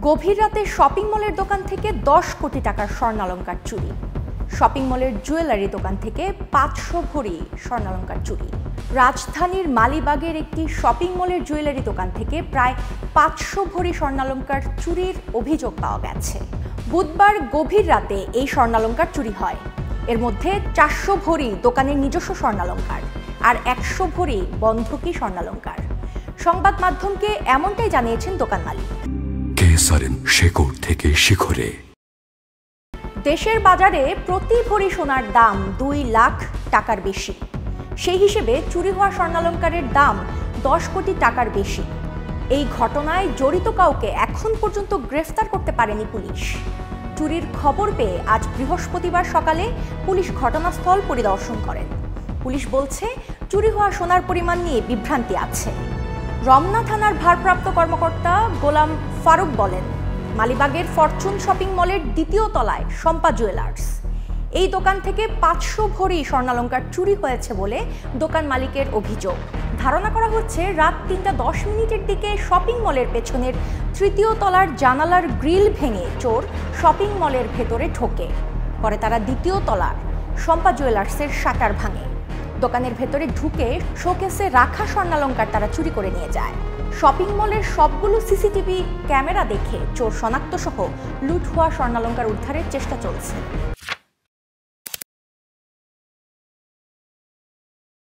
গভীর রাতে শপিং মলের দোকান থেকে 10 কোটি টাকার স্বর্ণালংকার চুরি। শপিং মলের জুয়েলারি দোকান থেকে 500 ভরি স্বর্ণালংকার চুরি। রাজধানীর মালিবাগের একটি শপিং মলের জুয়েলারি দোকান থেকে প্রায় 500 ভরি স্বর্ণালংকার চুরির অভিযোগ পাওয়া গেছে। বুধবার গভীর রাতে এই স্বর্ণালংকার চুরি হয়। এর মধ্যে 400 ভরি দোকানের নিজস্ব স্বর্ণালংকার আর 100 ভরি বন্ধকি স্বর্ণালংকার। সংবাদ মাধ্যমকে এমনটাই জানিয়েছেন দোকান মালিক। শেকড় থেকে শিখরে। দেশের বাজারে প্রতি ভরি সোনার দাম 2 লাখ টাকার বেশি। সেই হিসেবে চুরি হওয়া স্বর্ণালংকারের দাম 10 কোটি টাকার বেশি। এই ঘটনায় জড়িত কাউকে এখন পর্যন্ত গ্রেফতার করতে পারেনি পুলিশ। চুরির খবর পেয়ে আজ বৃহস্পতিবার সকালে পুলিশ ঘটনাস্থল পরিদর্শন করেন। পুলিশ বলছে, চুরি হওয়া সোনার পরিমাণ নিয়ে বিভ্রান্তি আছে। রমনা থানার ভারপ্রাপ্ত কর্মকর্তা গোলাম ফারুক বলেন, মালিবাগের ফরচুন শপিং মলের দ্বিতীয় তলায় শম্পা জুয়েলার্স, এই দোকান থেকে 500 ভরি স্বর্ণালংকার চুরি হয়েছে বলে দোকান মালিকের অভিযোগ। ধারণা করা হচ্ছে রাত 3:10 দিকে শপিং মলের পেছনের তৃতীয় তলার জানালার গ্রিল ভেঙে চোর শপিং মলের ভেতরে ঢোকে। পরে তারা দ্বিতীয় তলার শম্পা জুয়েলার্সের শাটার ভাঙে। দোকানের ভেতরে ঢুকে শোকেসে রাখা স্বর্ণালংকার তারা চুরি করে নিয়ে যায়। শপিং মলের সবগুলো সিসিটিভি ক্যামেরা দেখে চোর শনাক্ত সহ লুট হওয়া স্বর্ণালংকার উদ্ধারের চেষ্টা চলছে।